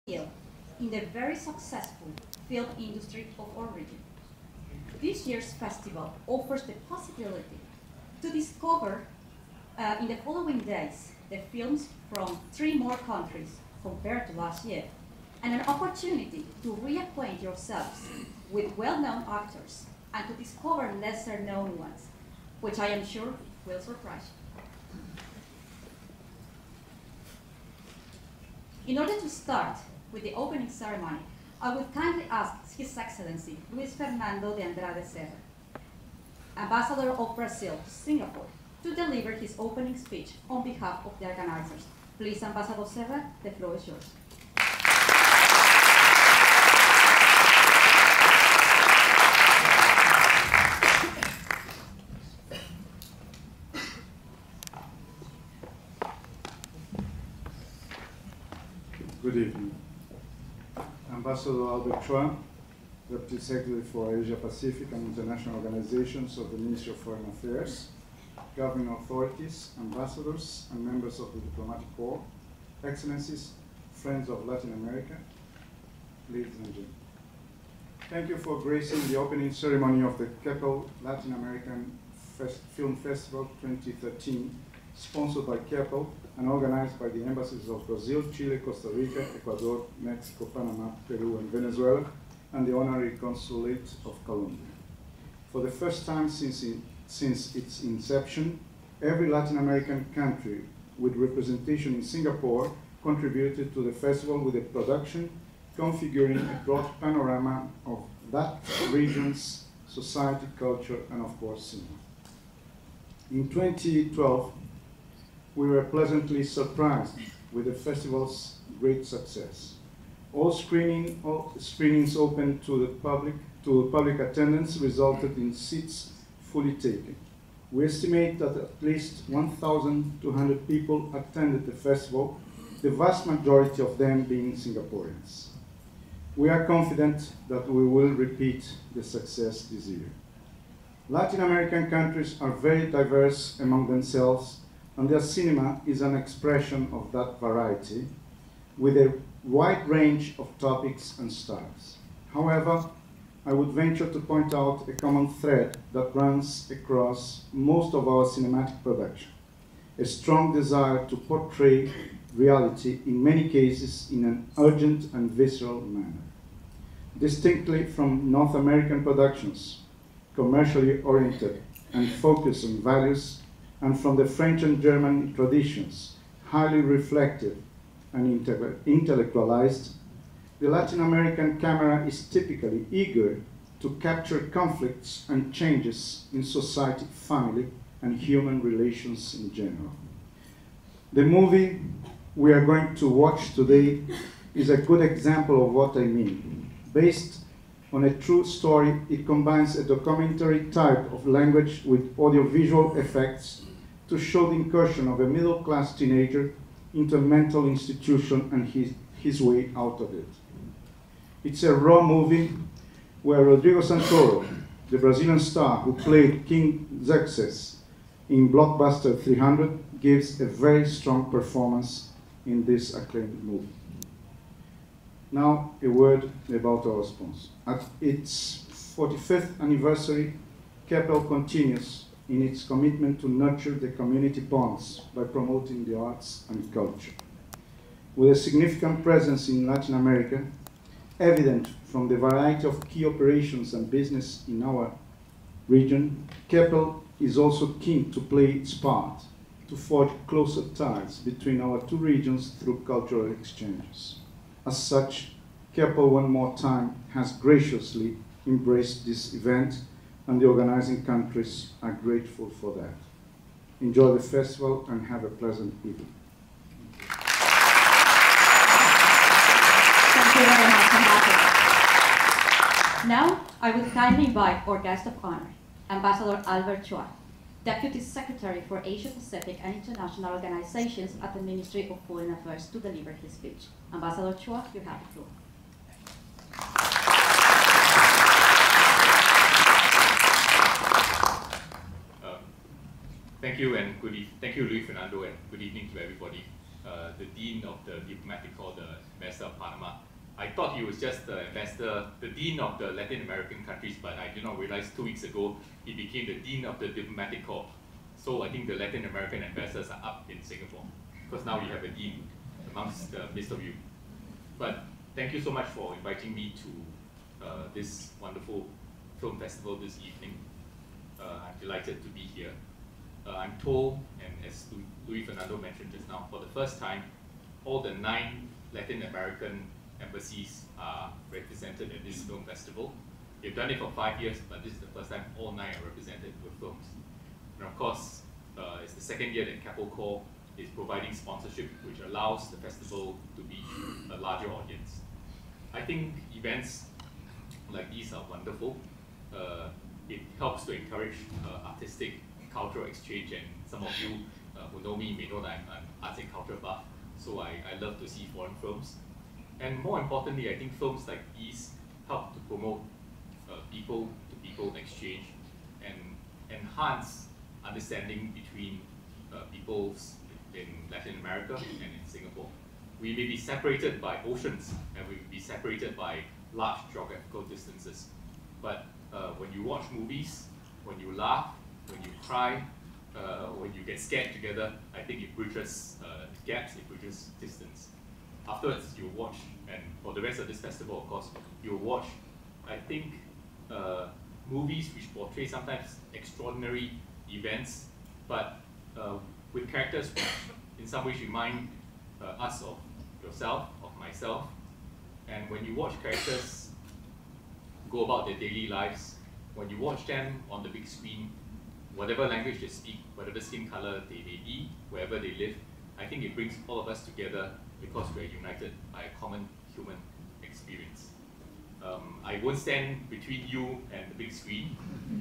field in the very successful film industry of our region. This year's festival offers the possibility to discover in the following days the films from 3 more countries compared to last year, and an opportunity to reacquaint yourselves with well-known actors and to discover lesser-known ones, which I am sure will surprise you. In order to start with the opening ceremony, I would kindly ask His Excellency Luis Fernando de Andrade Serra, Ambassador of Brazil to Singapore, to deliver his opening speech on behalf of the organizers. Please, Ambassador Serra, the floor is yours. Good evening. Ambassador Albert Chua, Deputy Secretary for Asia Pacific and International Organizations of the Ministry of Foreign Affairs, governing authorities, ambassadors, and members of the Diplomatic Corps, Excellencies, friends of Latin America, ladies and gentlemen. Thank you for gracing the opening ceremony of the KEPPEL Latin American Film Festival 2013, sponsored by KEPPEL and organized by the embassies of Brazil, Chile, Costa Rica, Ecuador, Mexico, Panama, Peru, and Venezuela, and the Honorary Consulate of Colombia. For the first time since its inception, every Latin American country with representation in Singapore contributed to the festival with a production configuring a broad panorama of that region's society, culture, and of course cinema. In 2012, we were pleasantly surprised with the festival's great success. All screenings open to public attendance resulted in seats fully taken. We estimate that at least 1,200 people attended the festival, the vast majority of them being Singaporeans. We are confident that we will repeat the success this year. Latin American countries are very diverse among themselves, and their cinema is an expression of that variety, with a wide range of topics and styles. However, I would venture to point out a common thread that runs across most of our cinematic production: a strong desire to portray reality, in many cases in an urgent and visceral manner. Distinctly from North American productions, commercially oriented and focused on values, and from the French and German traditions, highly reflective and intellectualized, the Latin American camera is typically eager to capture conflicts and changes in society, family, and human relations in general. The movie we are going to watch today is a good example of what I mean. Based on a true story, it combines a documentary type of language with audiovisual effects to show the incursion of a middle-class teenager into a mental institution and his way out of it. It's a raw movie where Rodrigo Santoro, the Brazilian star who played King Xerxes in blockbuster 300, gives a very strong performance in this acclaimed movie. Now, a word about our sponsor. At its 45th anniversary, KEPPEL continues in its commitment to nurture the community bonds by promoting the arts and culture. With a significant presence in Latin America, evident from the variety of key operations and business in our region, KEPPEL is also keen to play its part to forge closer ties between our two regions through cultural exchanges. As such, KEPPEL one more time has graciously embraced this event, and the organizing countries are grateful for that. Enjoy the festival and have a pleasant evening. Thank you very much, Ambassador. Now, I would kindly invite our guest of honor, Ambassador Albert Chua, Deputy Secretary for Asia Pacific and International Organizations at the Ministry of Foreign Affairs, to deliver his speech. Ambassador Chua, you have the floor. Thank you, and thank you, Luis Fernando, and good evening to everybody. the Dean of the Diplomatic Corps, the Ambassador of Panama. I thought he was just the ambassador, the Dean of the Latin American countries, but I did not realize 2 weeks ago he became the Dean of the Diplomatic Corps. So I think the Latin American ambassadors are up in Singapore, because now you have a Dean amongst the midst of you. But thank you so much for inviting me to this wonderful film festival this evening. I'm delighted to be here. I'm told, and as Luis Fernando mentioned just now, for the first time, all the 9 Latin American embassies are represented at this film festival. They've done it for 5 years, but this is the first time all 9 are represented with films. And of course, it's the second year that KEPPEL Corps is providing sponsorship, which allows the festival to be a larger audience. I think events like these are wonderful. It helps to encourage artistic, cultural exchange, and some of you who know me may know that I'm an arts and culture buff, so I love to see foreign films. And more importantly, I think films like these help to promote people-to-people exchange and enhance understanding between peoples in Latin America and in Singapore. We may be separated by oceans, and we may be separated by large geographical distances. But when you watch movies, when you laugh, when you cry, when you get scared together, I think it bridges gaps, it bridges distance. Afterwards, you watch, and for the rest of this festival, of course, you'll watch, I think, movies which portray sometimes extraordinary events, but with characters which in some ways remind us of yourself, of myself. And when you watch characters go about their daily lives, when you watch them on the big screen, whatever language they speak, whatever skin color they may be, wherever they live, I think it brings all of us together because we're united by a common human experience. I won't stand between you and the big screen.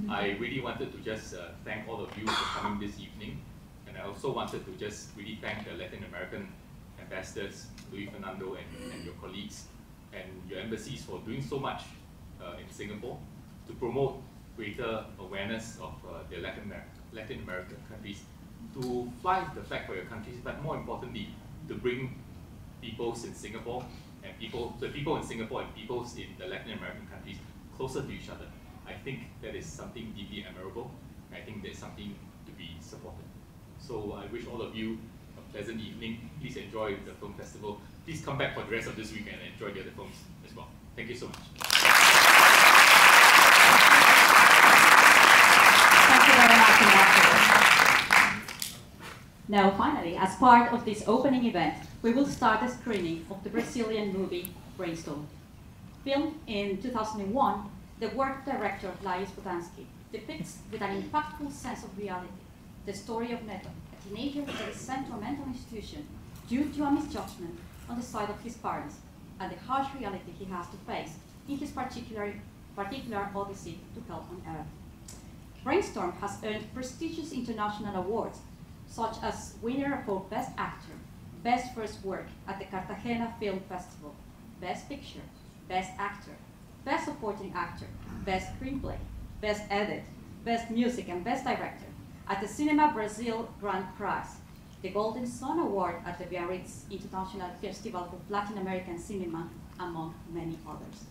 I really wanted to just thank all of you for coming this evening. And I also wanted to just really thank the Latin American ambassadors, Luis Fernando and your colleagues, and your embassies for doing so much in Singapore to promote greater awareness of the Latin American countries, to fly the flag for your countries, but more importantly, to bring peoples in Singapore and the people in Singapore and peoples in the Latin American countries closer to each other. I think that is something deeply admirable. I think that's something to be supported. So I wish all of you a pleasant evening. Please enjoy the film festival. Please come back for the rest of this week and enjoy the other films as well. Thank you so much. Thank you very much, Ambassador. Now, finally, as part of this opening event, we will start a screening of the Brazilian movie Brainstorm. Filmed in 2001, the work director Lais Bodansky depicts with an impactful sense of reality the story of Neto, a teenager that is sent to a mental institution due to a misjudgment on the side of his parents and the harsh reality he has to face in his particular odyssey to hell on earth. Brainstorm has earned prestigious international awards, such as winner for Best Actor, Best First Work at the Cartagena Film Festival, Best Picture, Best Actor, Best Supporting Actor, Best Screenplay, Best Edit, Best Music, and Best Director at the Cinema Brazil Grand Prize, the Golden Sun Award at the Biarritz International Festival of Latin American Cinema, among many others.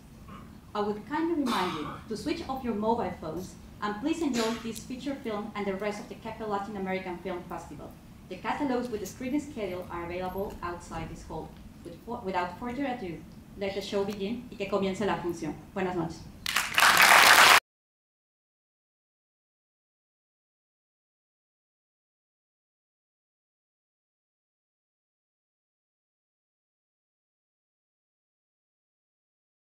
I would kindly remind you to switch off your mobile phones and please enjoy this feature film and the rest of the KEPPEL Latin American Film Festival. The catalogs with the screening schedule are available outside this hall. Without further ado, let the show begin y que comience la función. Buenas noches.